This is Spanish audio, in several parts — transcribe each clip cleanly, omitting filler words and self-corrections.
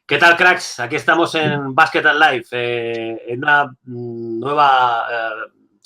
¿Qué tal, cracks? Aquí estamos en Basket and Life, en una nueva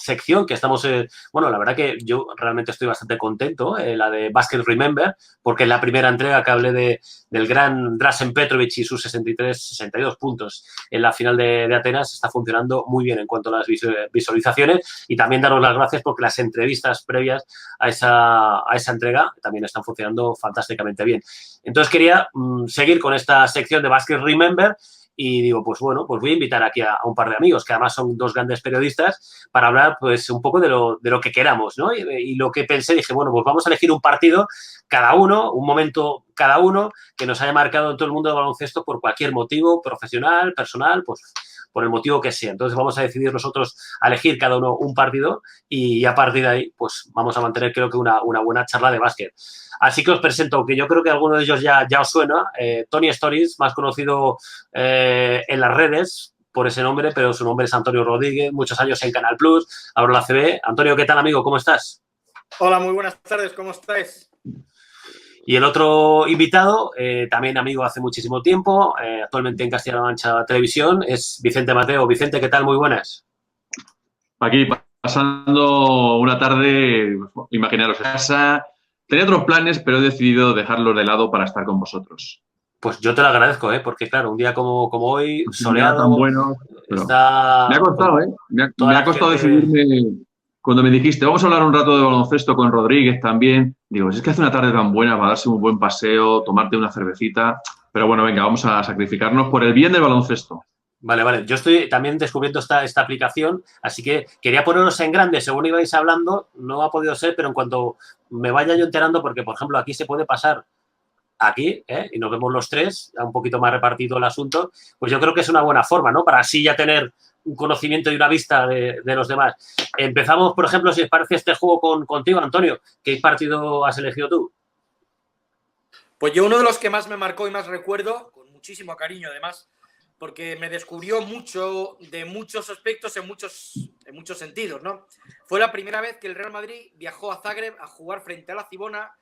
sección que estamos... bueno, la verdad que yo realmente estoy bastante contento, la de Basket Remember, porque es la primera entrega que hablé del gran Dražen Petrovic y sus 62 puntos en la final de Atenas. Está funcionando muy bien en cuanto a las visualizaciones, y también daros las gracias porque las entrevistas previas a esa entrega también están funcionando fantásticamente bien. Entonces quería seguir con esta sección de Basket Remember y digo, pues bueno, pues voy a invitar aquí a un par de amigos que además son dos grandes periodistas para hablar pues un poco de lo que queramos, ¿no? Y lo que pensé, dije, bueno, pues vamos a elegir un partido cada uno, un momento cada uno que nos haya marcado en todo el mundo del baloncesto por cualquier motivo, profesional, personal, pues por el motivo que sea. Entonces vamos a decidir nosotros a elegir cada uno un partido y a partir de ahí pues vamos a mantener creo que una buena charla de básquet. Así que os presento, que yo creo que alguno de ellos ya os suena, Tony Stories, más conocido en las redes por ese nombre, pero su nombre es Antonio Rodríguez, muchos años en Canal Plus, ahora la CB. Antonio, ¿qué tal, amigo? ¿Cómo estás? Hola, muy buenas tardes, ¿cómo estáis? Y el otro invitado, también amigo hace muchísimo tiempo, actualmente en Castilla-La Mancha Televisión, es Vicente Mateo. Vicente, ¿qué tal? Muy buenas. Aquí pasando una tarde, imaginaros en casa. Tenía otros planes, pero he decidido dejarlos de lado para estar con vosotros. Pues yo te lo agradezco, porque claro, un día como hoy, No era tan soleado, bueno, pero está... me ha costado, ¿eh? Toda Me la ha costado gente... decidirme. Cuando me dijiste, vamos a hablar un rato de baloncesto con Rodríguez también, digo, es que hace una tarde tan buena para darse un buen paseo, tomarte una cervecita, pero bueno, venga, vamos a sacrificarnos por el bien del baloncesto. Vale. Yo estoy también descubriendo esta aplicación, así que quería poneros en grande según ibais hablando. No ha podido ser, pero en cuanto me vaya yo enterando, porque, por ejemplo, aquí se puede pasar aquí, y nos vemos los tres, un poquito más repartido el asunto, pues yo creo que es una buena forma, ¿no? Para así ya tener un conocimiento y una vista de los demás. Empezamos, por ejemplo, si os parece este juego contigo, Antonio. ¿Qué partido has elegido tú? Pues yo uno de los que más me marcó y más recuerdo, con muchísimo cariño además, porque me descubrió mucho de muchos aspectos en muchos sentidos, ¿no? Fue la primera vez que el Real Madrid viajó a Zagreb a jugar frente a la Cibona,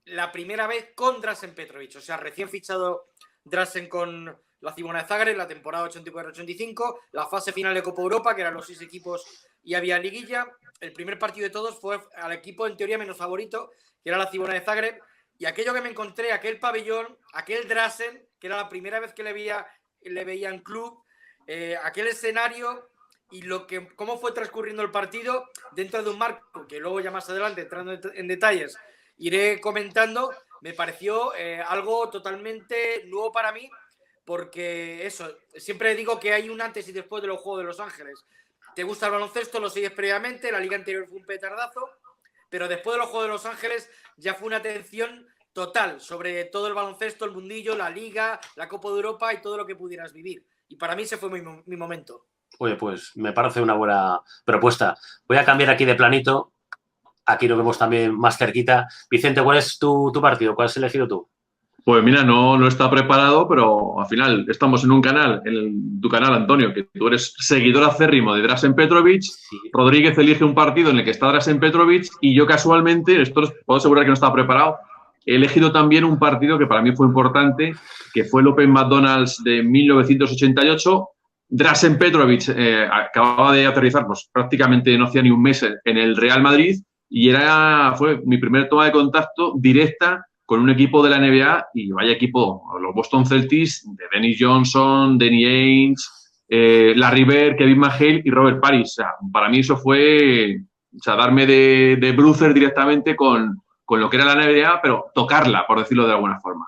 la primera vez con Dražen Petrovic, o sea, recién fichado Dražen con la Cibona de Zagreb, la temporada 84-85, la fase final de Copa Europa, que eran los 6 equipos y había liguilla. El primer partido de todos fue al equipo en teoría menos favorito, que era la Cibona de Zagreb, y aquello que me encontré, aquel pabellón, aquel Dražen, que era la primera vez que le veía en club, aquel escenario y cómo fue transcurriendo el partido dentro de un marco que luego ya más adelante, entrando en detalles, iré comentando, me pareció algo totalmente nuevo para mí, porque eso, siempre digo que hay un antes y después de los Juegos de Los Ángeles. Te gusta el baloncesto, lo sigues previamente, la liga anterior fue un petardazo, pero después de los Juegos de Los Ángeles ya fue una atención total sobre todo el baloncesto, el mundillo, la liga, la Copa de Europa y todo lo que pudieras vivir. Y para mí ese fue mi momento. Oye, pues me parece una buena propuesta. Voy a cambiar aquí de planito. Aquí nos vemos también más cerquita. Vicente, ¿cuál es tu partido? ¿Cuál has elegido tú? Pues mira, no está preparado, pero al final estamos en un canal, en tu canal, Antonio, que tú eres seguidor acérrimo de Dražen Petrovic. Sí. Rodríguez elige un partido en el que está Dražen Petrovic y yo casualmente, esto os puedo asegurar que no estaba preparado, he elegido también un partido que para mí fue importante, que fue el Open McDonald's de 1988. Dražen Petrovic acababa de aterrizar, pues prácticamente no hacía ni un mes en el Real Madrid y fue mi primer toma de contacto directa con un equipo de la NBA y vaya equipo, los Boston Celtics, de Dennis Johnson, Danny Ainge, Larry Bird, Kevin McHale y Robert Parrish. O sea, para mí eso fue darme de brucer directamente con lo que era la NBA, pero tocarla, por decirlo de alguna forma.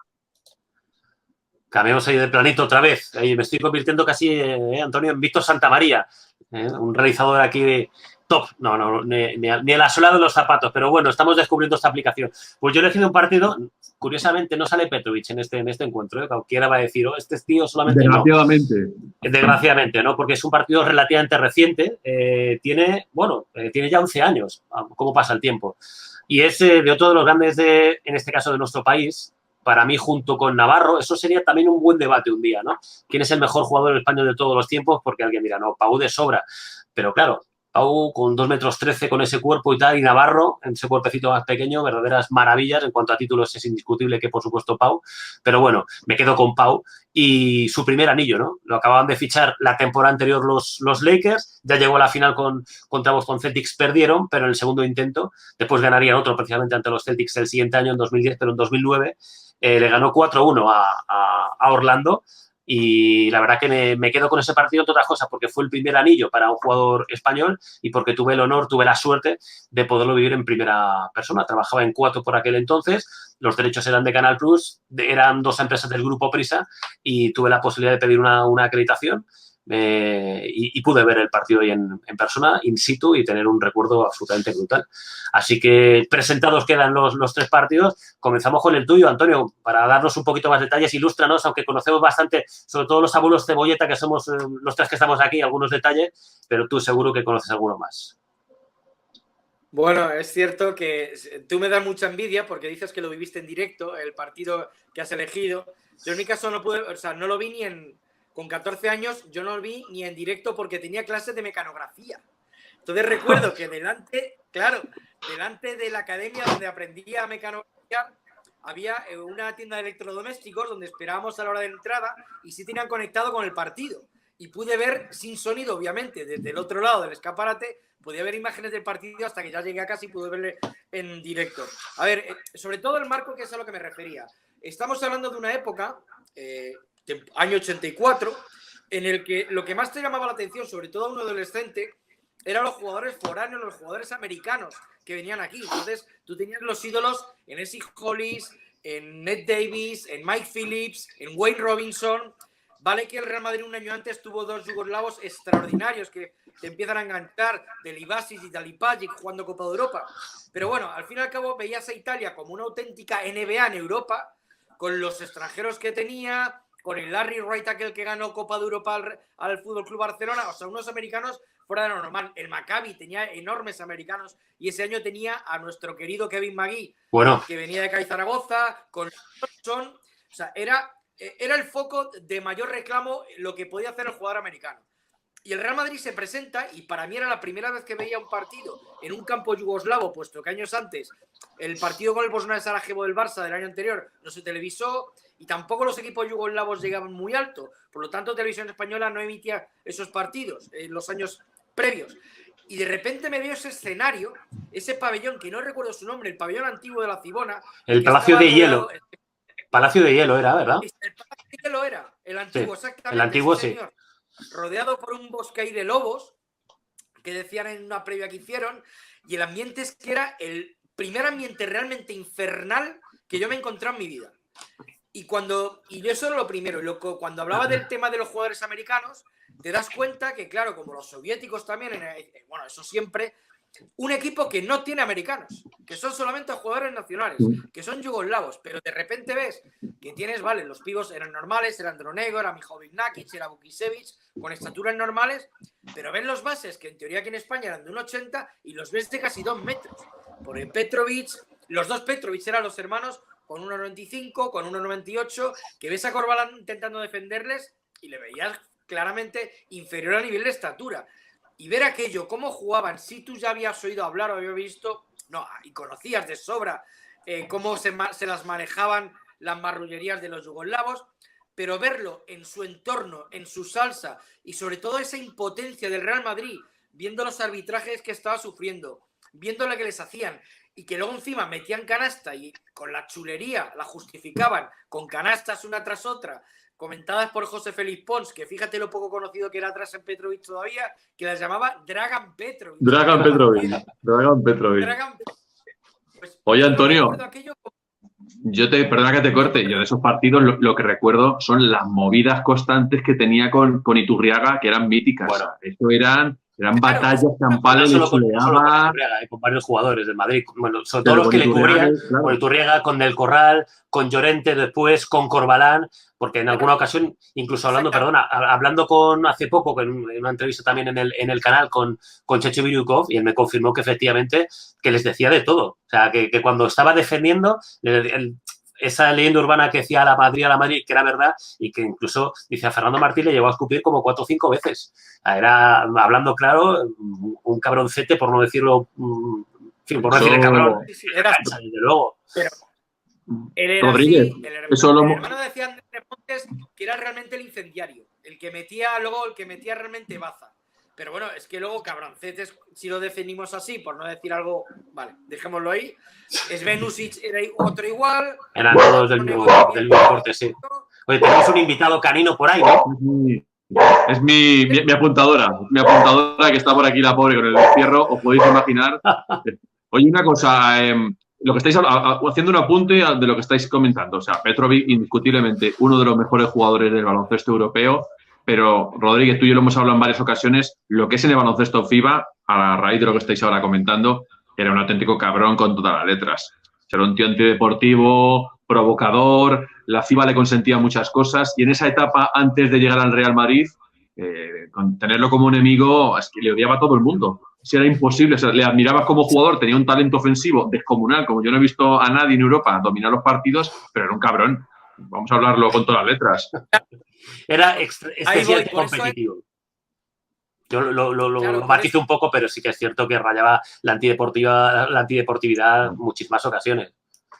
Cambiamos ahí de planito otra vez. Ahí me estoy convirtiendo casi, Antonio, en Víctor Santamaría, un realizador aquí de top. No, ni el asolado de los zapatos, pero bueno, estamos descubriendo esta aplicación. Pues yo he elegido un partido, curiosamente no sale Petrovic en este encuentro, cualquiera va a decir, este tío solamente Desgraciadamente. no. Desgraciadamente, ¿no? Porque es un partido relativamente reciente, tiene ya 11 años, cómo pasa el tiempo. Y es de otro de los grandes, en este caso de nuestro país, para mí, junto con Navarro. Eso sería también un buen debate un día, ¿no? ¿Quién es el mejor jugador español de todos los tiempos? Porque alguien dirá, no, Pau de sobra. Pero claro, Pau con 2,13 metros con ese cuerpo y tal, y Navarro, en ese cuerpecito más pequeño, verdaderas maravillas. En cuanto a títulos es indiscutible que, por supuesto, Pau. Pero bueno, me quedo con Pau y su primer anillo, ¿no? Lo acababan de fichar la temporada anterior los Lakers, ya llegó a la final contra Boston Celtics, perdieron, pero en el segundo intento, después ganarían otro precisamente ante los Celtics el siguiente año, en 2010, pero en 2009 le ganó 4-1 a Orlando. Y la verdad que me quedo con ese partido, entre otras cosas, porque fue el primer anillo para un jugador español y porque tuve el honor, tuve la suerte de poderlo vivir en primera persona. Trabajaba en Cuatro por aquel entonces, los derechos eran de Canal Plus, eran 2 empresas del grupo Prisa y tuve la posibilidad de pedir una acreditación. Y pude ver el partido ahí en persona, in situ, y tener un recuerdo absolutamente brutal. Así que presentados quedan los 3 partidos. Comenzamos con el tuyo, Antonio, para darnos un poquito más detalles. Ilústranos, aunque conocemos bastante, sobre todo los abuelos cebolleta, que somos los 3 que estamos aquí, algunos detalles, pero tú seguro que conoces alguno más. Bueno, es cierto que tú me das mucha envidia porque dices que lo viviste en directo, el partido que has elegido. Yo en mi caso no pude, o sea, no lo vi ni en... Con 14 años yo no lo vi ni en directo porque tenía clases de mecanografía. Entonces recuerdo que delante de la academia donde aprendía a mecanografiar, había una tienda de electrodomésticos donde esperábamos a la hora de entrada y sí tenían conectado con el partido. Y pude ver, sin sonido, obviamente, desde el otro lado del escaparate, podía ver imágenes del partido hasta que ya llegué a casa y pude verle en directo. A ver, sobre todo el marco, que es a lo que me refería. Estamos hablando de una época... año 84, en el que lo que más te llamaba la atención, sobre todo a un adolescente, eran los jugadores foráneos, los jugadores americanos que venían aquí. Entonces, tú tenías los ídolos en Essie Hollis, en Ned Davis, en Mike Phillips, en Wayne Robinson. Vale que el Real Madrid un año antes tuvo 2 yugoslavos extraordinarios que te empiezan a enganchar, de Livasis y Dalipagic jugando Copa de Europa. Pero bueno, al fin y al cabo veías a Italia como una auténtica NBA en Europa, con los extranjeros que tenía, con el Larry Wright, aquel que ganó Copa de Europa al Fútbol Club Barcelona, o sea, unos americanos fuera de lo normal. El Maccabi tenía enormes americanos y ese año tenía a nuestro querido Kevin Magui, que venía de CAI Zaragoza, con Johnson. O sea, era el foco de mayor reclamo lo que podía hacer el jugador americano. Y el Real Madrid se presenta, y para mí era la primera vez que veía un partido en un campo yugoslavo, puesto que años antes el partido con el Bosna de Sarajevo del Barça del año anterior no se televisó y tampoco los equipos yugoslavos llegaban muy alto. Por lo tanto, Televisión Española no emitía esos partidos en los años previos. Y de repente me veo ese escenario, ese pabellón, que no recuerdo su nombre, el pabellón antiguo de la Cibona. El Palacio de Hielo. Palacio de Hielo era, ¿verdad? El Palacio de Hielo era, el antiguo, sí, exactamente. El antiguo, sí. Rodeado por un bosque ahí de lobos, que decían en una previa que hicieron, y el ambiente es que era el primer ambiente realmente infernal que yo me encontré en mi vida. Y eso era lo primero. Cuando hablaba del tema de los jugadores americanos, te das cuenta que, claro, como los soviéticos también, bueno, eso siempre, un equipo que no tiene americanos, que son solamente jugadores nacionales, que son yugoslavos, pero de repente ves que tienes, vale, los pibos eran normales, era Andronego, era Mijovic Nakic, era Vukicevic, con estaturas normales, pero ven los bases, que en teoría aquí en España eran de 1,80 y los ves de casi 2 metros. Por el Petrovic, los 2 Petrovic eran los hermanos con 1,95, con 1,98, que ves a Corbalán intentando defenderles y le veías claramente inferior a nivel de estatura. Y ver aquello, cómo jugaban, si tú ya habías oído hablar o habías visto, no, y conocías de sobra cómo se las manejaban las marrullerías de los yugoslavos, pero verlo en su entorno, en su salsa, y sobre todo esa impotencia del Real Madrid, viendo los arbitrajes que estaba sufriendo, viendo lo que les hacían, y que luego encima metían canasta y con la chulería la justificaban, con canastas una tras otra, comentadas por José Félix Pons, que fíjate lo poco conocido que era atrás en Petrovic todavía, que las llamaba Dragan Petrovic. Pues, oye, Antonio, perdona que te corte, yo de esos partidos lo que recuerdo son las movidas constantes que tenía con Iturriaga, que eran míticas. Bueno, eso eran batallas campales, no con varios jugadores del Madrid, bueno, sobre todo los que le cubrían, claro. Con Iturriaga, con Del Corral, con Llorente después, con Corbalán, porque en alguna ocasión, incluso hablando hace poco, en una entrevista también en el canal con Checho Birukov, y él me confirmó que efectivamente que les decía de todo. O sea, que cuando estaba defendiendo, esa leyenda urbana que decía a la Madrid, que era verdad, y que incluso, dice, a Fernando Martín le llegó a escupir como 4 o 5 veces. Era, hablando claro, un cabroncete, por no decirlo, en fin, por no decirle cabrón. Sí, era cancha, desde luego. Pero él era Rodríguez, así, eso el hermano decía Andrés Montes que era realmente el incendiario, el que metía realmente baza. Pero bueno, es que luego cabroncetes, si lo definimos así, por no decir algo, vale, dejémoslo ahí. Svenusic era otro igual. Eran todos del mismo corte, sí. Oye, tenemos un invitado canino por ahí, ¿no? Es mi apuntadora. Mi apuntadora que está por aquí, la pobre, con el encierro. Os podéis imaginar. Oye, una cosa. Lo que estáis haciendo un apunte de lo que estáis comentando. O sea, Petrovic, indiscutiblemente, uno de los mejores jugadores del baloncesto europeo. Pero, Rodríguez, tú y yo lo hemos hablado en varias ocasiones. Lo que es en el baloncesto FIBA, a raíz de lo que estáis ahora comentando, era un auténtico cabrón con todas las letras. Era un tío antideportivo, provocador, la FIBA le consentía muchas cosas y en esa etapa, antes de llegar al Real Madrid, con tenerlo como enemigo, es que le odiaba a todo el mundo. Si era imposible, o sea, le admirabas como jugador, tenía un talento ofensivo descomunal, como yo no he visto a nadie en Europa dominar los partidos, pero era un cabrón. Vamos a hablarlo con todas las letras. Era excesivamente competitivo. Yo lo matizo un poco, pero sí que es cierto que rayaba la antideportividad en muchísimas ocasiones.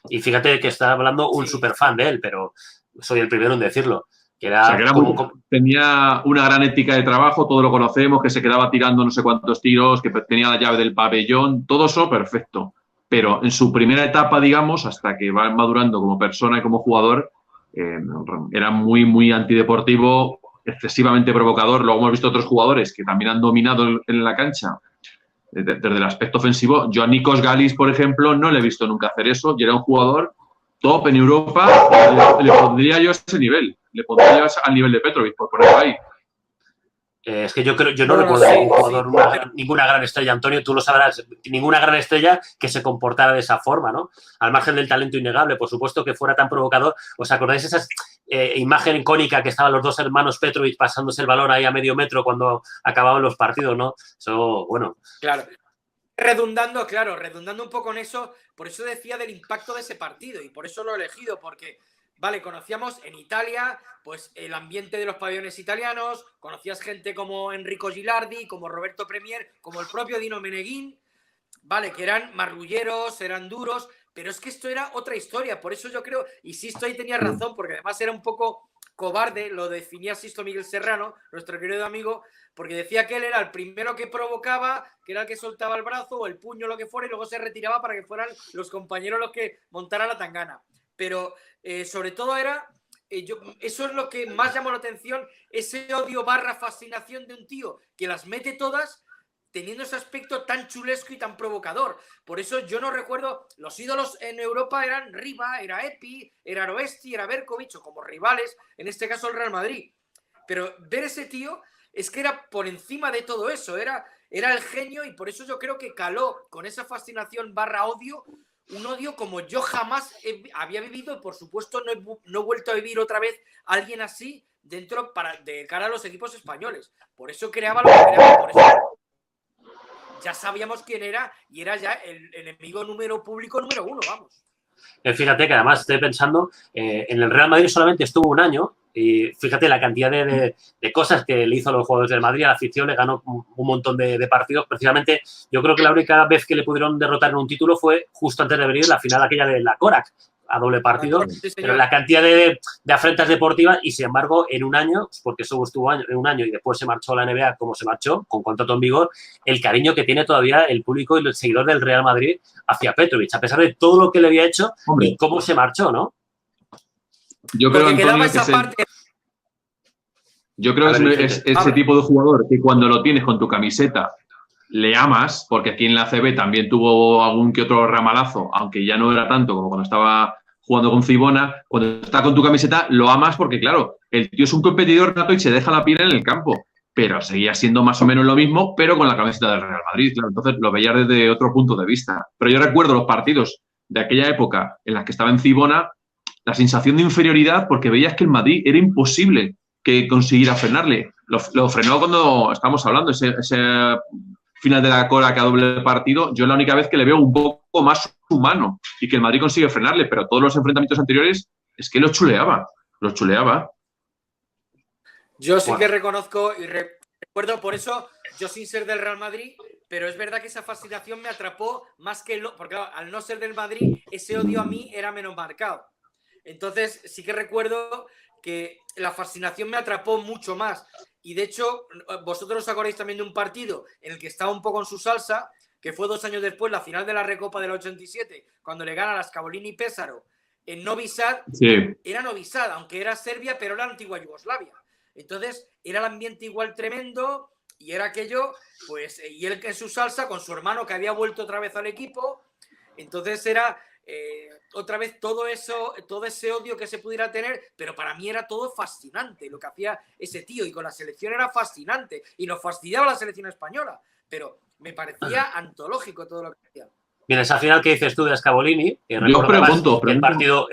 Y fíjate que está hablando un superfan de él, pero soy el primero en decirlo. Que era, o sea, que era tenía una gran ética de trabajo, todos lo conocemos, que se quedaba tirando no sé cuántos tiros, que tenía la llave del pabellón, todo eso perfecto. Pero en su primera etapa, digamos, hasta que va madurando como persona y como jugador, era muy, muy antideportivo, excesivamente provocador. Luego hemos visto otros jugadores que también han dominado en la cancha desde el aspecto ofensivo. Yo a Nikos Galis, por ejemplo, no le he visto nunca hacer eso y era un jugador top en Europa. Le pondría yo a ese nivel. Le pondría al nivel de Petrovic, por ponerlo ahí. Es que yo no recuerdo a ningún jugador, ninguna gran estrella, Antonio, tú lo sabrás, ninguna gran estrella que se comportara de esa forma, ¿no? Al margen del talento innegable, por supuesto, que fuera tan provocador. ¿Os acordáis esa imagen icónica que estaban los dos hermanos Petrovic pasándose el balón ahí a medio metro cuando acababan los partidos, ¿no? Eso, bueno. Claro. Redundando un poco en eso, por eso decía del impacto de ese partido y por eso lo he elegido, porque, vale, conocíamos en Italia pues el ambiente de los pabellones italianos, conocías gente como Enrico Gilardi, como Roberto Premier, como el propio Dino Meneghin, vale, que eran marrulleros, eran duros, pero es que esto era otra historia, por eso yo creo, y Sisto ahí tenía razón, porque además era un poco cobarde, lo definía Sisto Miguel Serrano, nuestro querido amigo, porque decía que él era el primero que provocaba, que era el que soltaba el brazo o el puño, lo que fuera, y luego se retiraba para que fueran los compañeros los que montaran la tangana. Pero sobre todo era, eso es lo que más llamó la atención, ese odio / fascinación de un tío que las mete todas teniendo ese aspecto tan chulesco y tan provocador. Por eso yo no recuerdo, los ídolos en Europa eran Riva, era Epi, era Aroesti, era Berkovic, o como rivales, en este caso el Real Madrid. Pero ver ese tío es que era por encima de todo eso, era el genio y por eso yo creo que caló con esa fascinación / odio, un odio como yo jamás había vivido y por supuesto no he vuelto a vivir otra vez a alguien así dentro de cara a los equipos españoles. Por eso creaba lo que creaba, por eso ya sabíamos quién era y era ya el enemigo público número 1, vamos. Fíjate que además estoy pensando, en el Real Madrid solamente estuvo un año y fíjate la cantidad de cosas que le hizo a los jugadores del Madrid, a la afición le ganó un montón de partidos. Precisamente yo creo que la única vez que le pudieron derrotar en un título fue justo antes de venir la final aquella de la Korak, a doble partido, sí, pero la cantidad de afrentas deportivas y sin embargo en un año, porque eso estuvo en un año y después se marchó a la NBA como se marchó, con contrato en vigor, el cariño que tiene todavía el público y el seguidor del Real Madrid hacia Petrovic, a pesar de todo lo que le había hecho. Hombre, y cómo se marchó, ¿no? Yo creo, Antonio, que es ese tipo de jugador que cuando lo tienes con tu camiseta le amas, porque aquí en la ACB también tuvo algún que otro ramalazo, aunque ya no era tanto como cuando estaba jugando con Cibona. Cuando está con tu camiseta lo amas porque, claro, el tío es un competidor nato y se deja la piel en el campo, pero seguía siendo más o menos lo mismo, pero con la camiseta del Real Madrid, claro. Entonces lo veías desde otro punto de vista. Pero yo recuerdo los partidos de aquella época en las que estaba en Cibona, la sensación de inferioridad, porque veías que el Madrid era imposible que consiguiera frenarle. Lo frenó cuando estamos hablando, ese final de la cola que a doble partido, yo es la única vez que le veo un poco más humano y que el Madrid consigue frenarle, pero todos los enfrentamientos anteriores es que los chuleaba. Yo sí que reconozco y recuerdo, por eso, yo sin ser del Real Madrid, pero es verdad que esa fascinación me atrapó más que porque al no ser del Madrid, ese odio a mí era menos marcado. Entonces sí que recuerdo que la fascinación me atrapó mucho más. Y de hecho, vosotros os acordáis también de un partido en el que estaba un poco en su salsa, que fue 2 años después, la final de la Recopa del 87, cuando le gana a las Scavolini y Pésaro en Novi Sad. Sí. Era Novi Sad, aunque era Serbia, pero era antigua Yugoslavia. Entonces era el ambiente igual tremendo y era aquello, pues, y él en su salsa con su hermano que había vuelto otra vez al equipo. Entonces era otra vez todo eso, todo ese odio que se pudiera tener, pero para mí era todo fascinante lo que hacía ese tío, y con la selección era fascinante y nos fastidiaba la selección española, pero me parecía antológico todo lo que hacía. Bien, esa final que dices tú de Scavolini, yo pregunto. El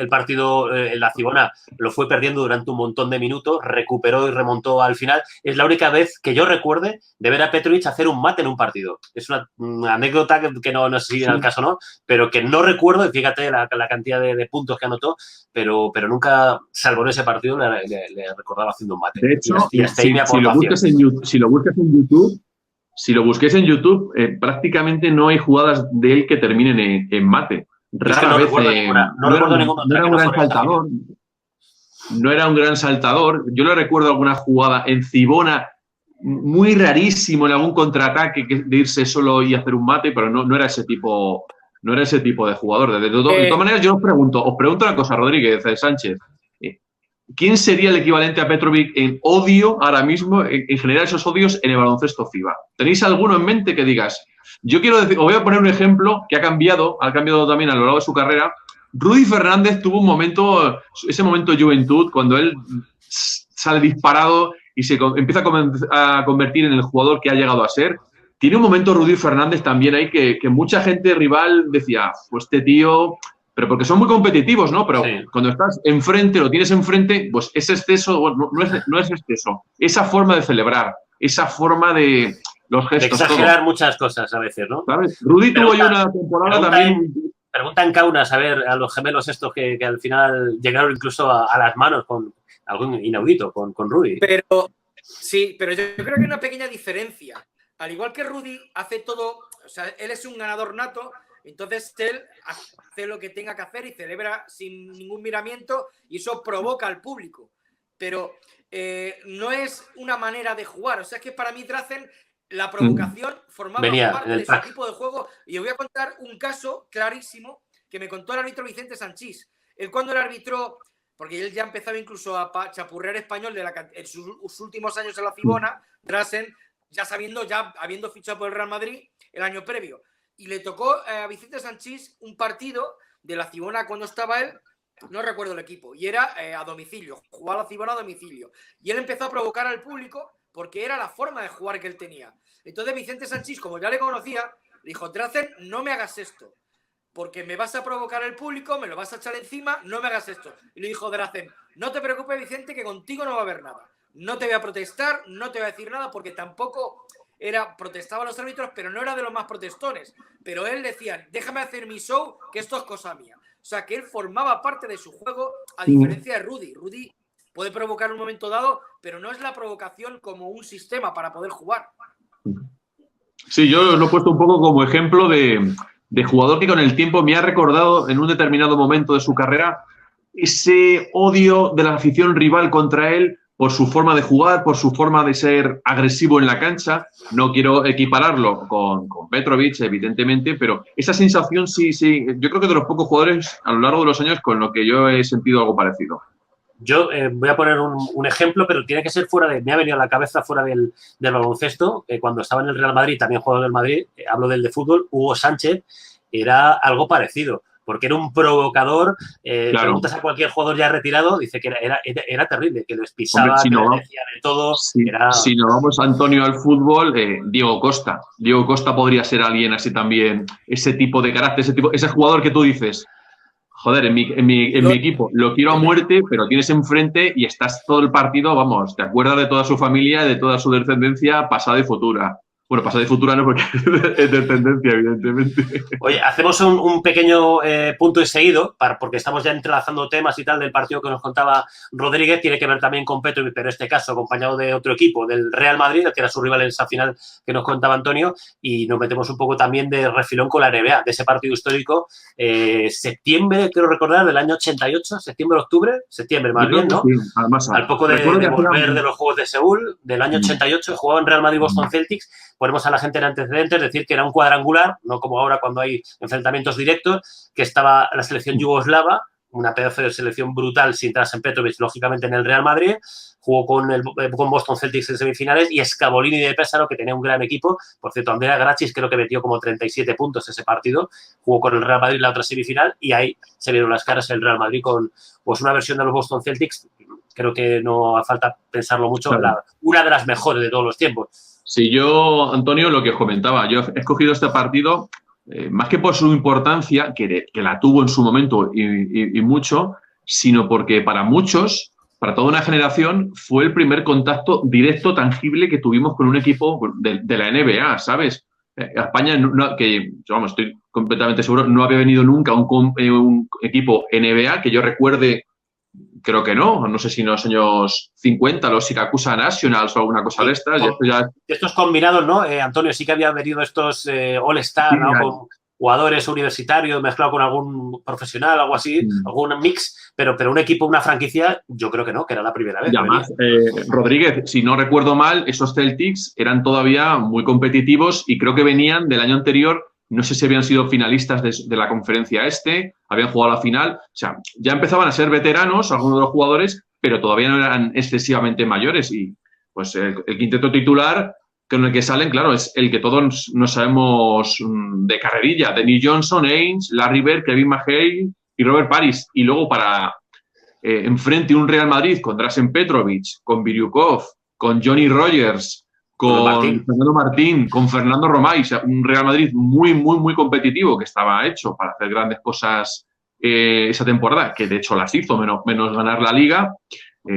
partido en la Cibona lo fue perdiendo durante un montón de minutos, recuperó y remontó al final. Es la única vez que yo recuerde de ver a Petrovic hacer un mate en un partido. Es una anécdota que no sé si era el caso o no, pero que no recuerdo, y fíjate la cantidad de puntos que anotó, pero nunca, salvo en ese partido, le recordaba haciendo un mate. De hecho, si lo busques en YouTube, prácticamente no hay jugadas de él que terminen en mate. Rara vez. No era un gran saltador. No era un gran saltador. Yo le recuerdo alguna jugada en Cibona muy rarísimo en algún contraataque de irse solo y hacer un mate, pero no era ese tipo. No era ese tipo de jugador. De todas maneras, yo os pregunto una cosa, Rodríguez Sánchez. ¿Quién sería el equivalente a Petrovic en odio ahora mismo, en generar esos odios en el baloncesto FIBA? ¿Tenéis alguno en mente que digas? Yo quiero decir, os voy a poner un ejemplo que ha cambiado también a lo largo de su carrera. Rudy Fernández tuvo un momento, ese momento de juventud, cuando él sale disparado y se empieza a convertir en el jugador que ha llegado a ser. Tiene un momento Rudy Fernández también ahí que mucha gente rival decía, pues este tío... Pero porque son muy competitivos, ¿no? Pero sí, cuando estás enfrente, lo tienes enfrente, pues ese exceso, bueno, no es exceso. Esa forma de celebrar, esa forma de los gestos. De exagerar muchas cosas a veces, ¿no? ¿Sabes? Rudy tuvo ya una temporada también... Pregunta en Kaunas, a ver, a los gemelos estos que al final llegaron incluso a las manos con algún inaudito, con Rudy. Pero sí, pero yo creo que hay una pequeña diferencia. Al igual que Rudy hace todo, o sea, él es un ganador nato. Entonces él hace lo que tenga que hacer y celebra sin ningún miramiento, y eso provoca al público. Pero no es una manera de jugar. O sea, es que para mí Drazen, la provocación formaba parte de su equipo de juego. Y os voy a contar un caso clarísimo que me contó el árbitro Vicente Sanchís. Él, cuando el árbitro, porque él ya empezaba incluso a chapurrear español en sus últimos años en la Cibona, Drazen, ya habiendo fichado por el Real Madrid el año previo. Y le tocó a Vicente Sanchís un partido de la Cibona cuando estaba él, no recuerdo el equipo, y era a domicilio, jugaba la Cibona a domicilio. Y él empezó a provocar al público porque era la forma de jugar que él tenía. Entonces Vicente Sanchís, como ya le conocía, le dijo, Drazen, no me hagas esto, porque me vas a provocar al público, me lo vas a echar encima, no me hagas esto. Y le dijo Drazen, no te preocupes, Vicente, que contigo no va a haber nada. No te voy a protestar, no te voy a decir nada, porque tampoco... protestaba a los árbitros, pero no era de los más protestones. Pero él decía, déjame hacer mi show, que esto es cosa mía. O sea, que él formaba parte de su juego, a diferencia de Rudy. Rudy puede provocar en un momento dado, pero no es la provocación como un sistema para poder jugar. Sí, yo lo he puesto un poco como ejemplo de jugador que con el tiempo me ha recordado en un determinado momento de su carrera ese odio de la afición rival contra él, por su forma de jugar, por su forma de ser agresivo en la cancha. No quiero equipararlo con Petrovic, evidentemente, pero esa sensación sí. Yo creo que de los pocos jugadores a lo largo de los años con lo que yo he sentido algo parecido. Yo voy a poner un ejemplo, pero tiene que ser me ha venido a la cabeza fuera del baloncesto. Cuando estaba en el Real Madrid, también jugador del Madrid, hablo del de fútbol, Hugo Sánchez, era algo parecido. Porque era un provocador, claro. Preguntas a cualquier jugador ya retirado, dice que era terrible, que les pisaba, que les decía de todo. Si nos vamos, Antonio, al fútbol, Diego Costa. Diego Costa podría ser alguien así también, ese tipo de carácter, ese jugador que tú dices, joder, en mi equipo lo quiero a muerte, pero tienes enfrente y estás todo el partido, vamos, te acuerdas de toda su familia, de toda su descendencia pasada y futura. Bueno, pasa de futura no porque es de tendencia, evidentemente. Oye, hacemos un pequeño punto y seguido, porque estamos ya entrelazando temas y tal del partido que nos contaba Rodríguez. Tiene que ver también con Petrovic, pero en este caso acompañado de otro equipo, del Real Madrid, que era su rival en esa final que nos contaba Antonio, y nos metemos un poco también de refilón con la NBA, de ese partido histórico, septiembre, quiero recordar, del año 88, septiembre, más bien, ¿no? Sí, además, al poco de volver de los Juegos de Seúl, del año 88, jugaba en Real Madrid-Boston Celtics. Ponemos a la gente en antecedentes, decir que era un cuadrangular, no como ahora cuando hay enfrentamientos directos, que estaba la selección yugoslava, una pedazo de selección brutal sin Dražen Petrovic, lógicamente en el Real Madrid, jugó con Boston Celtics en semifinales, y Scavolini de Pesaro, que tenía un gran equipo. Por cierto, Andrea Grachis creo que metió como 37 puntos ese partido, jugó con el Real Madrid la otra semifinal, y ahí se vieron las caras el Real Madrid con pues una versión de los Boston Celtics, creo que no hace falta pensarlo mucho, claro, una de las mejores de todos los tiempos. Sí, yo, Antonio, lo que os comentaba, yo he escogido este partido más que por su importancia, que la tuvo en su momento y mucho, sino porque para muchos, para toda una generación, fue el primer contacto directo, tangible que tuvimos con un equipo de la NBA, ¿sabes? A España, que vamos, estoy completamente seguro, no había venido nunca un equipo NBA que yo recuerde. Creo que no sé si en los años 50 los Siracusa Nationals o alguna cosa de estas. Estos combinados, ¿no? Antonio, sí que había venido estos All-Star, sí, ¿no? Con jugadores universitarios mezclados con algún profesional, algo así, algún mix, pero un equipo, una franquicia, yo creo que no, que era la primera vez. Y además, Rodríguez, si no recuerdo mal, esos Celtics eran todavía muy competitivos y creo que venían del año anterior. No sé si habían sido finalistas de la conferencia habían jugado la final. O sea, ya empezaban a ser veteranos algunos de los jugadores, pero todavía no eran excesivamente mayores. Y pues el quinteto titular con el que salen, claro, es el que todos nos sabemos de carrerilla. Dennis Johnson, Ainge, Larry Bird, Kevin McHale y Robert Parrish. Y luego para enfrente un Real Madrid con Dražen Petrovic, con Biryukov, con Johnny Rogers, con Fernando Martín, con Fernando Romay, o sea, un Real Madrid muy, muy, muy competitivo que estaba hecho para hacer grandes cosas esa temporada, que de hecho las hizo, menos ganar la Liga.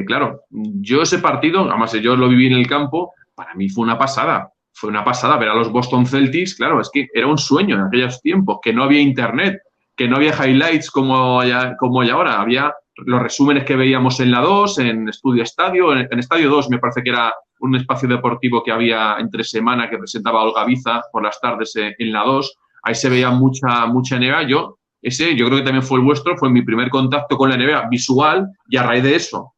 Claro, yo ese partido, además yo lo viví en el campo, para mí fue una pasada. Fue una pasada ver a los Boston Celtics, claro, es que era un sueño en aquellos tiempos, que no había internet, que no había highlights como hay ahora, había los resúmenes que veíamos en la 2, en Estudio Estadio, en Estadio 2 me parece que era un espacio deportivo que había entre semana que presentaba Olga Biza por las tardes en la 2, ahí se veía mucha NBA. Yo creo que también fue el vuestro, fue mi primer contacto con la NBA visual, y a raíz de eso,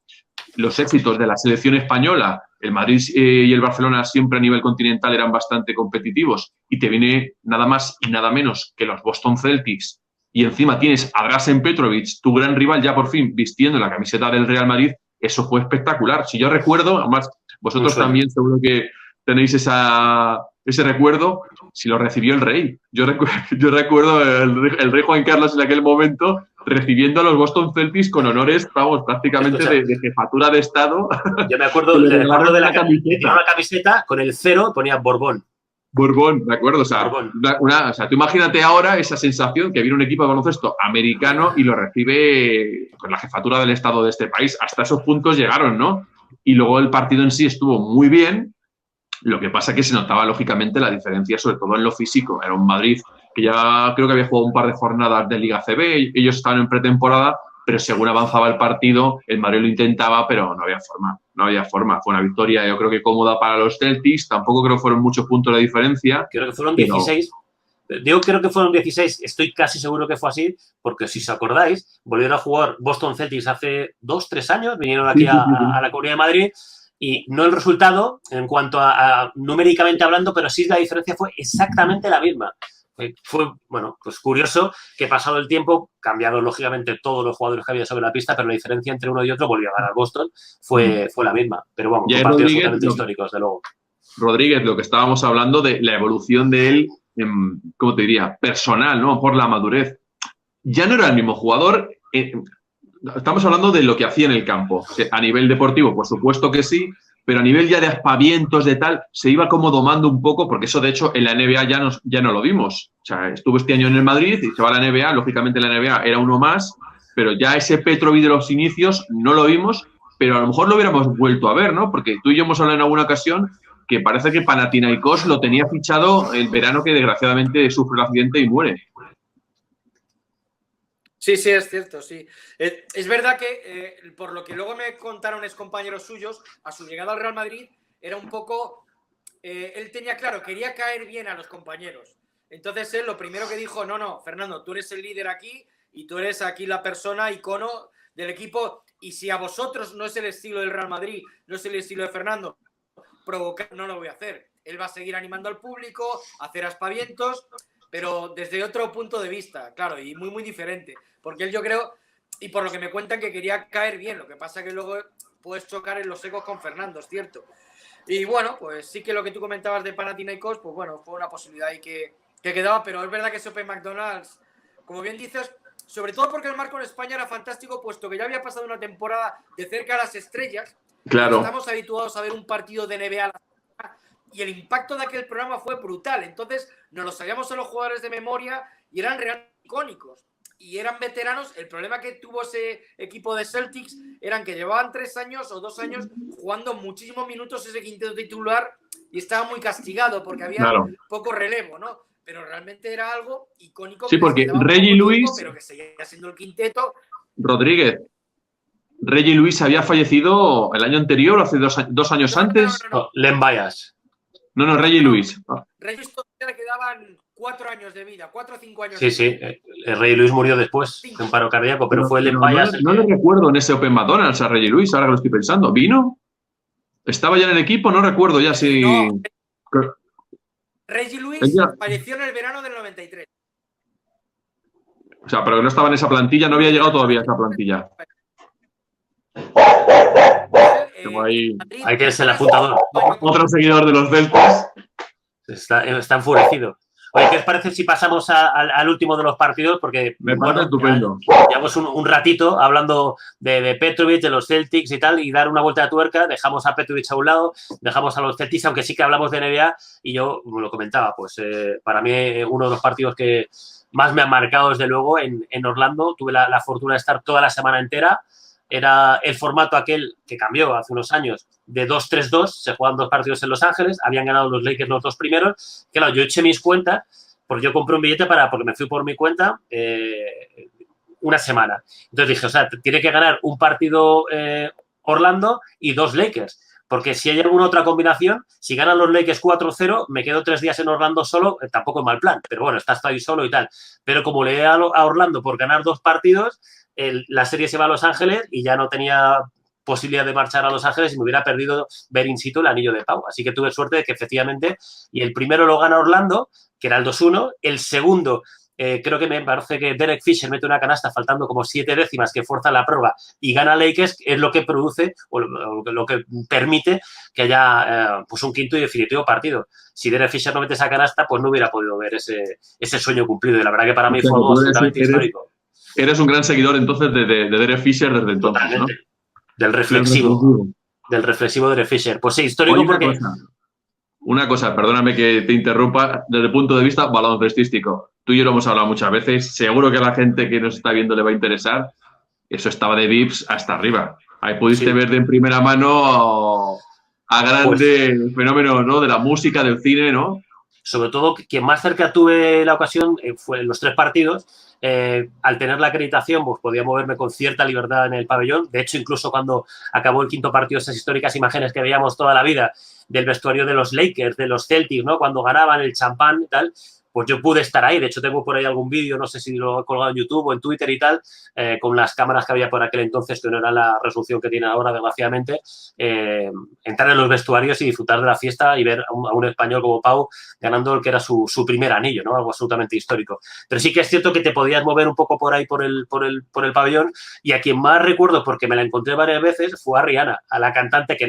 los éxitos de la selección española, el Madrid y el Barcelona siempre a nivel continental eran bastante competitivos, y te viene nada más y nada menos que los Boston Celtics, y encima tienes a Dražen Petrovic, tu gran rival, ya por fin vistiendo la camiseta del Real Madrid. Eso fue espectacular. Si yo recuerdo, además vosotros también seguro que tenéis ese recuerdo, si lo recibió el rey. Yo recuerdo el rey Juan Carlos en aquel momento recibiendo a los Boston Celtics con honores, vamos, prácticamente de jefatura de Estado. Yo me acuerdo de la camiseta con el 0, ponía Borbón. Borbón, de acuerdo. O sea, tú imagínate ahora esa sensación que viene un equipo de baloncesto americano y lo recibe con la jefatura del Estado de este país. Hasta esos puntos llegaron, ¿no? Y luego el partido en sí estuvo muy bien. Lo que pasa es que se notaba, lógicamente, la diferencia, sobre todo en lo físico. Era un Madrid que ya creo que había jugado un par de jornadas de Liga CB. Ellos estaban en pretemporada, pero según avanzaba el partido, el Madrid lo intentaba, pero no había forma. No había forma. Fue una victoria, yo creo que cómoda para los Celtics. Tampoco creo que fueron muchos puntos de diferencia. Creo que fueron 16. Digo, creo que fueron 16. Estoy casi seguro que fue así, porque si os acordáis, volvieron a jugar Boston Celtics hace 2-3 años. Vinieron aquí a la Comunidad de Madrid. Y no el resultado en cuanto a numéricamente hablando, pero sí la diferencia fue exactamente la misma. Fue, bueno, pues curioso que pasado el tiempo, cambiaron lógicamente todos los jugadores que había sobre la pista, pero la diferencia entre uno y otro, volvió a ganar Boston, fue la misma. Pero vamos, son partidos absolutamente históricos, de luego. Rodríguez, lo que estábamos hablando de la evolución de él, ¿cómo te diría? Personal, ¿no? Por la madurez. Ya no era el mismo jugador. Estamos hablando de lo que hacía en el campo. A nivel deportivo, por supuesto que sí, pero a nivel ya de aspavientos, de tal, se iba como domando un poco, porque eso, de hecho, en la NBA ya no lo vimos. O sea, estuvo este año en el Madrid y se va a la NBA, lógicamente la NBA era uno más, pero ya ese Petrovic de los inicios no lo vimos, pero a lo mejor lo hubiéramos vuelto a ver, ¿no? Porque tú y yo hemos hablado en alguna ocasión que parece que Panathinaikos lo tenía fichado el verano que desgraciadamente sufre el accidente y muere. Sí, sí, es cierto, sí. Es verdad que, por lo que luego me contaron compañeros suyos, a su llegada al Real Madrid era un poco... él tenía claro, quería caer bien a los compañeros. Entonces él lo primero que dijo, no, Fernando, tú eres el líder aquí y tú eres aquí la persona icono del equipo, y si a vosotros no es el estilo del Real Madrid, no es el estilo de Fernando, provocar, no lo voy a hacer. Él va a seguir animando al público, hacer aspavientos, pero desde otro punto de vista, claro, y muy, muy diferente. Porque él, yo creo, y por lo que me cuentan, que quería caer bien. Lo que pasa que luego puedes chocar en los ecos con Fernando, es cierto. Y bueno, pues sí que lo que tú comentabas de Panathinaikos, pues bueno, fue una posibilidad ahí que quedaba, pero es verdad que ese Open McDonald's, como bien dices, sobre todo porque el marco en España era fantástico, puesto que ya había pasado una temporada de cerca a las estrellas. Claro. Estamos habituados a ver un partido de NBA a la semana, y el impacto de aquel programa fue brutal. Entonces nos lo sabíamos a los jugadores de memoria y eran realmente icónicos. Y eran veteranos. El problema que tuvo ese equipo de Celtics eran que llevaban 3 años o 2 años jugando muchísimos minutos ese quinteto titular y estaba muy castigado porque había poco relevo, ¿no? Pero realmente era algo icónico. Sí, porque Reggie Lewis, pero que seguía siendo el quinteto. Rodríguez, Reggie Lewis había fallecido el año anterior, hace 2 años antes. No, Len Bias. No, Reggie Lewis. Reggie todavía le quedaban 4 años de vida, 4 o 5 años. Sí. Reggie Lewis murió después de un paro cardíaco, pero fue Len Bias. No le recuerdo en ese Open McDonald's a Reggie Lewis, ahora que lo estoy pensando. ¿Vino? ¿Estaba ya en el equipo? No recuerdo ya si... No. Reggie Lewis falleció en el verano del 93. O sea, pero que no estaba en esa plantilla, no había llegado todavía a esa plantilla. Hay que ser el apuntador. Otro seguidor de los Celtics. Está enfurecido. Oye, ¿qué os parece si pasamos al último de los partidos? Porque me parece estupendo. Llevamos un ratito hablando de Petrovic, de los Celtics y tal, y dar una vuelta de tuerca. Dejamos a Petrovic a un lado, dejamos a los Celtics, aunque sí que hablamos de NBA, y yo lo comentaba, pues para mí uno de los partidos que más me han marcado, desde luego, en Orlando. Tuve la fortuna de estar toda la semana entera. Era el formato aquel que cambió hace unos años, de 2-3-2, se jugaban 2 partidos en Los Ángeles, habían ganado los Lakers los 2 primeros. Claro, yo eché mis cuentas, porque yo compré un billete porque me fui por mi cuenta una semana. Entonces dije, o sea, tiene que ganar un partido Orlando y 2 Lakers, porque si hay alguna otra combinación, si ganan los Lakers 4-0, me quedo 3 días en Orlando solo, tampoco es mal plan, pero bueno, estás ahí solo y tal. Pero como le he a Orlando por ganar 2 partidos, la serie se va a Los Ángeles y ya no tenía posibilidad de marchar a Los Ángeles y me hubiera perdido ver in situ el anillo de Pau. Así que tuve suerte de que efectivamente, y el primero lo gana Orlando, que era el 2-1, el segundo, creo que me parece que Derek Fisher mete una canasta faltando como 7 décimas que fuerza la prórroga y gana Lakers, es lo que produce o lo que permite que haya pues un quinto y definitivo partido. Si Derek Fisher no mete esa canasta, pues no hubiera podido ver ese sueño cumplido, y la verdad que para mí fue algo absolutamente histórico. Eres un gran seguidor entonces de Derek Fisher desde entonces, totalmente, ¿no? Del reflexivo Derek Fisher. Pues sí, histórico. Porque... Una cosa, perdóname que te interrumpa, desde el punto de vista baloncestístico. Tú y yo lo hemos hablado muchas veces, seguro que a la gente que nos está viendo le va a interesar. Eso estaba de VIPs hasta arriba. Ahí pudiste ver de en primera mano a grande fenómeno, ¿no? De la música, del cine, ¿no? Sobre todo, quien más cerca tuve la ocasión fue en los 3 partidos. Al tener la acreditación, pues podía moverme con cierta libertad en el pabellón. De hecho, incluso cuando acabó el quinto partido, esas históricas imágenes que veíamos toda la vida del vestuario de los Lakers, de los Celtics, ¿no? Cuando ganaban el champán y tal, pues yo pude estar ahí. De hecho, tengo por ahí algún vídeo, no sé si lo he colgado en YouTube o en Twitter y tal, con las cámaras que había por aquel entonces, que no era la resolución que tiene ahora, desgraciadamente, entrar en los vestuarios y disfrutar de la fiesta y ver a un español como Pau ganando el que era su primer anillo, ¿no? Algo absolutamente histórico. Pero sí que es cierto que te podías mover un poco por ahí, por el pabellón, y a quien más recuerdo, porque me la encontré varias veces, fue a Rihanna, a la cantante que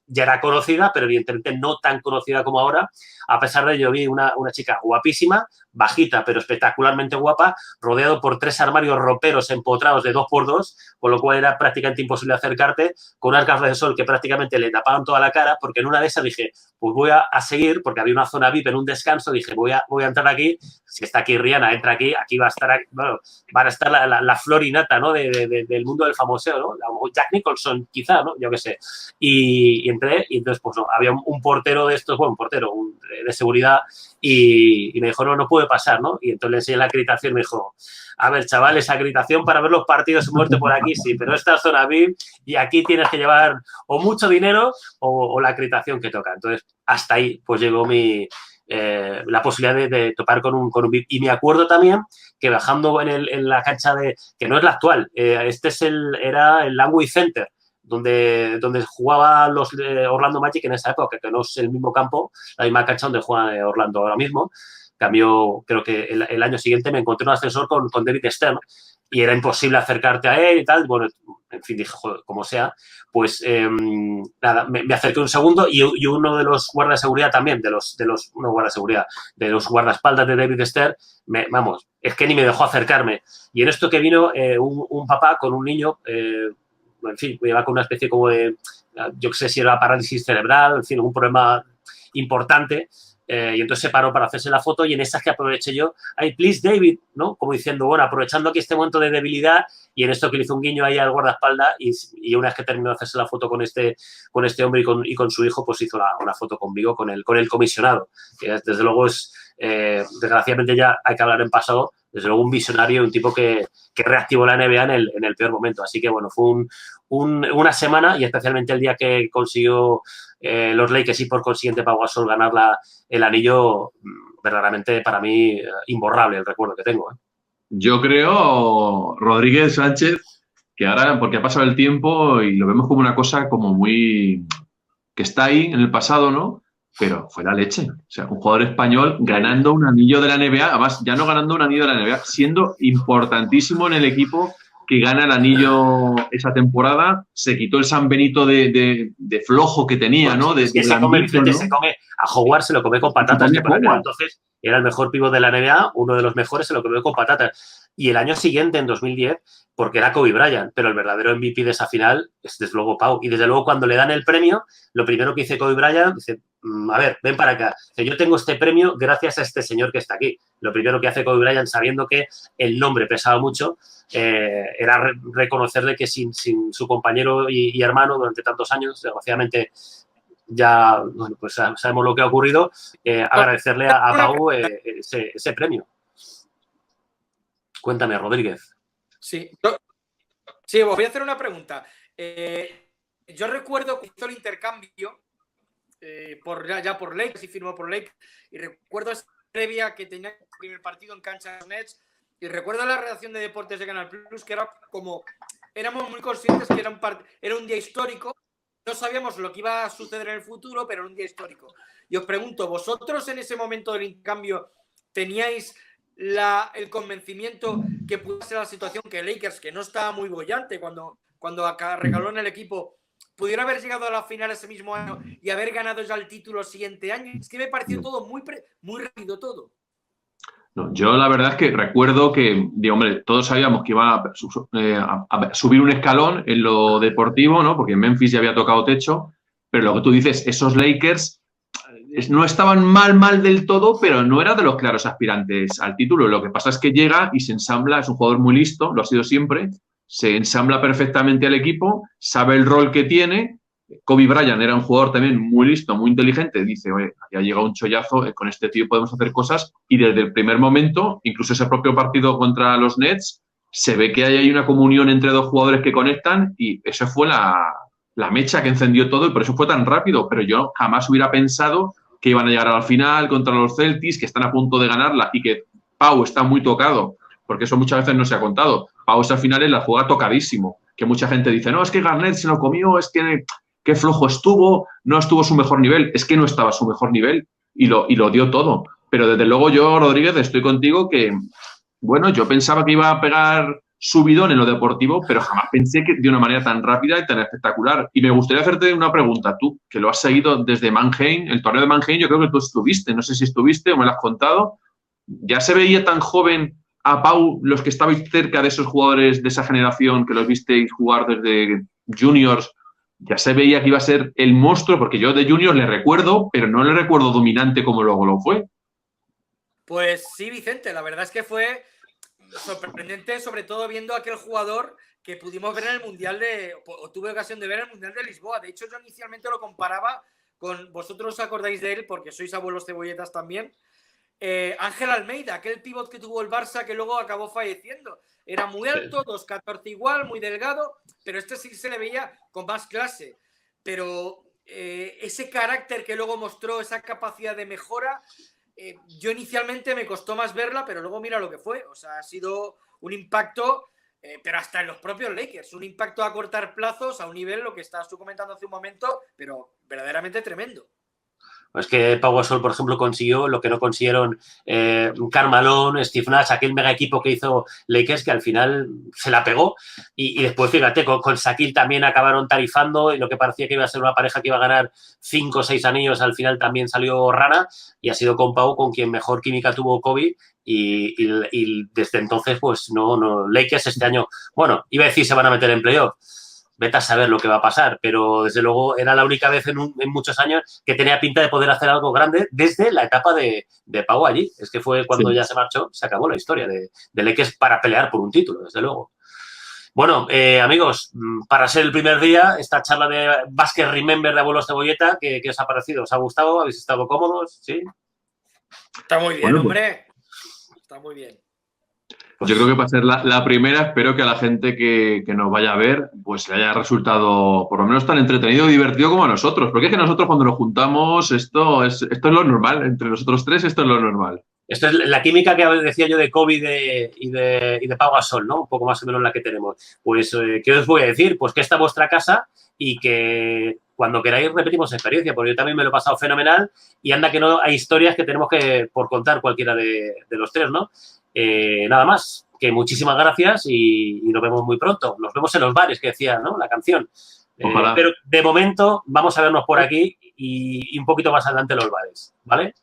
ya era conocida, pero evidentemente no tan conocida como ahora. A pesar de ello, vi una chica guapísima, bajita pero espectacularmente guapa, rodeado por 3 armarios roperos empotrados de 2x2, con lo cual era prácticamente imposible acercarte, con unas gafas de sol que prácticamente le tapaban toda la cara, porque en una de esas dije, pues voy a seguir, porque había una zona VIP en un descanso, dije, voy a entrar aquí, si está aquí Rihanna, entra aquí va a estar, bueno, van a estar la flor y nata, ¿no? Del mundo del famoseo, ¿no? Jack Nicholson, quizá, ¿no? Yo qué sé. Y entré, y entonces, pues no, había un portero de estos, bueno, un portero de seguridad, y me dijo, no puede pasar, ¿no? Y entonces le enseñé la acreditación y me dijo, a ver, chaval, esa acreditación para ver los partidos muerte por aquí, sí, pero esta es zona VIP y aquí tienes que llevar o mucho dinero o la acreditación que toca. Entonces, hasta ahí, pues llegó la posibilidad de topar con un VIP. Y me acuerdo también que bajando en la cancha que no es la actual, era el Amway Center, donde jugaba los Orlando Magic en esa época, que no es el mismo campo, la misma cancha donde juega Orlando ahora mismo. Cambió, creo que el año siguiente me encontré un ascensor con David Stern y era imposible acercarte a él y tal. Bueno, en fin, dije, joder, como sea, pues nada, me acerqué un segundo y uno de los guardas de seguridad también, no guardas de seguridad, de los guardaespaldas de David Stern, vamos, es que ni me dejó acercarme. Y en esto que vino un papá con un niño, en fin, me llevaba con una especie como de, yo qué sé si era parálisis cerebral, en fin, un problema importante. Y entonces se paró para hacerse la foto y en esas que aproveché yo, ay, please, David, ¿no? Como diciendo, bueno, aprovechando aquí este momento de debilidad y en esto que le hizo un guiño ahí al guardaespaldas y una vez que terminó de hacerse la foto con este hombre y con su hijo, pues hizo una foto conmigo, con el comisionado, que desde luego es, desgraciadamente ya hay que hablar en pasado, desde luego un visionario, un tipo que reactivó la NBA en el peor momento. Así que, bueno, fue una semana y especialmente el día que consiguió los Lakers y por consiguiente Pau Gasol ganar el anillo, verdaderamente para mí imborrable el recuerdo que tengo. Yo creo, Rodríguez Sánchez, que ahora, porque ha pasado el tiempo y lo vemos como una cosa como muy... que está ahí en el pasado, ¿no? Pero fue la leche. O sea, un jugador español ganando un anillo de la NBA, además ya no ganando un anillo de la NBA, siendo importantísimo en el equipo que gana el anillo esa temporada, se quitó el San Benito de flojo que tenía, ¿no? Se come, a Howard se lo come con patatas, que para entonces era el mejor pívot de la NBA, uno de los mejores se lo comió con patatas. Y el año siguiente, en 2010, porque era Kobe Bryant, pero el verdadero MVP de esa final es desde luego Pau. Y desde luego cuando le dan el premio, lo primero que dice Kobe Bryant, dice, a ver, ven para acá. Dice, yo tengo este premio gracias a este señor que está aquí. Lo primero que hace Kobe Bryant, sabiendo que el nombre pesaba mucho, era reconocerle que sin su compañero y hermano durante tantos años, desgraciadamente ya, bueno, pues sabemos lo que ha ocurrido, agradecerle a Pau ese premio. Cuéntame, Rodríguez. Sí, os voy a hacer una pregunta. Yo recuerdo que hizo el intercambio por Lakers y firmó por Lakers. Y recuerdo esa previa que tenía el primer partido en cancha de los Nets. Y recuerdo la redacción de Deportes de Canal Plus, que era como... Éramos muy conscientes que era un día histórico. No sabíamos lo que iba a suceder en el futuro, pero era un día histórico. Y os pregunto, ¿vosotros en ese momento del intercambio teníais el convencimiento que pudiera ser la situación que Lakers, que no estaba muy bollante cuando regaló en el equipo, pudiera haber llegado a la final ese mismo año y haber ganado ya el título el siguiente año? Es que me pareció todo muy rápido todo. No, yo la verdad es que recuerdo que, hombre, todos sabíamos que iba a subir un escalón en lo deportivo, ¿no? Porque en Memphis ya había tocado techo, pero lo que tú dices, esos Lakers no estaban mal del todo, pero no era de los claros aspirantes al título. Lo que pasa es que llega y se ensambla, es un jugador muy listo, lo ha sido siempre, se ensambla perfectamente al equipo, sabe el rol que tiene. Kobe Bryant era un jugador también muy listo, muy inteligente. Dice, oye, ya ha llegado un chollazo, con este tío podemos hacer cosas. Y desde el primer momento, incluso ese propio partido contra los Nets, se ve que hay ahí una comunión entre dos jugadores que conectan y eso fue la mecha que encendió todo y por eso fue tan rápido. Pero yo jamás hubiera pensado que iban a llegar a la final contra los Celtics, que están a punto de ganarla y que Pau está muy tocado, porque eso muchas veces no se ha contado. Pau esa final la juega tocadísimo, que mucha gente dice, no, es que Garnett se lo comió, es que qué flojo estuvo, no estuvo su mejor nivel. Es que no estaba a su mejor nivel y lo dio todo. Pero desde luego yo, Rodríguez, estoy contigo que, bueno, yo pensaba que iba a pegar subidón en lo deportivo, pero jamás pensé que de una manera tan rápida y tan espectacular. Y me gustaría hacerte una pregunta, tú, que lo has seguido desde Mannheim, el torneo de Mannheim, yo creo que tú estuviste, no sé si estuviste o me lo has contado, ¿Ya se veía tan joven a Pau, los que estabais cerca de esos jugadores de esa generación, que los visteis jugar desde juniors, ya se veía que iba a ser el monstruo? Porque yo de juniors le recuerdo, pero no le recuerdo dominante como luego lo fue. Pues sí, Vicente, la verdad es que fue sorprendente, sobre todo viendo a aquel jugador que pudimos ver en el Mundial o tuve ocasión de ver en el Mundial de Lisboa. De hecho, yo inicialmente lo comparaba con, vosotros os acordáis de él, porque sois abuelos cebolletas también, Ángel Almeida, aquel pívot que tuvo el Barça que luego acabó falleciendo. Era muy alto, 2'14" igual, muy delgado, pero este sí se le veía con más clase. Pero ese carácter que luego mostró, esa capacidad de mejora, yo inicialmente me costó más verla, pero luego mira lo que fue. O sea, ha sido un impacto, pero hasta en los propios Lakers, un impacto a cortar plazos a un nivel, lo que estabas tú comentando hace un momento, pero verdaderamente tremendo. Es que Pau Gasol, por ejemplo, consiguió lo que no consiguieron Karl Malone, Steve Nash, aquel mega equipo que hizo Lakers, que al final se la pegó. Y después, fíjate, con Shaquille también acabaron tarifando, y lo que parecía que iba a ser una pareja que iba a ganar 5 o 6 anillos, al final también salió rana, y ha sido con Pau con quien mejor química tuvo Kobe. Y desde entonces, pues no, Lakers este año, bueno, iba a decir se van a meter en playoff. Vete a saber lo que va a pasar, pero desde luego era la única vez en muchos años que tenía pinta de poder hacer algo grande desde la etapa de Pau allí. Es que fue cuando ya se marchó, se acabó la historia de Lakers para pelear por un título, desde luego. Bueno, amigos, para ser el primer día, esta charla de Basket Remember de Abuelos Cebolleta, ¿qué os ha parecido? ¿Os ha gustado? ¿Habéis estado cómodos? ¿Sí? Está muy bien, hombre. Está muy bien. Yo creo que para ser la primera, espero que a la gente que nos vaya a ver, pues le haya resultado por lo menos tan entretenido y divertido como a nosotros. Porque es que nosotros cuando nos juntamos, esto es lo normal. Entre nosotros tres, esto es lo normal. Esto es la química que decía yo de Kobe y de Pau Gasol, ¿no? Un poco más o menos la que tenemos. Pues, ¿qué os voy a decir? Pues que esta es vuestra casa y que cuando queráis repetimos experiencia, porque yo también me lo he pasado fenomenal y anda que no hay historias que tenemos que por contar cualquiera de los tres, ¿no? Nada más, que muchísimas gracias y nos vemos muy pronto. Nos vemos en los bares, que decía, ¿no? La canción. Pero de momento vamos a vernos por aquí y un poquito más adelante en los bares, ¿vale?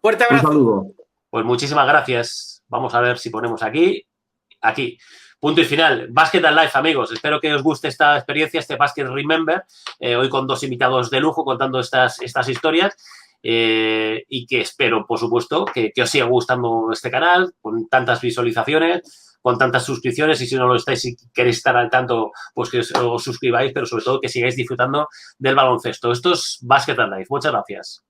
Fuerte abrazo. Un saludo. Pues muchísimas gracias. Vamos a ver si ponemos aquí. Punto y final. Basket and Life, amigos. Espero que os guste esta experiencia, este Basket Remember. Hoy con 2 invitados de lujo contando estas historias. Y que espero, por supuesto, que os siga gustando este canal con tantas visualizaciones, con tantas suscripciones, y si no lo estáis y queréis estar al tanto, pues que os suscribáis, pero sobre todo que sigáis disfrutando del baloncesto. Esto es Basket and Life. Muchas gracias.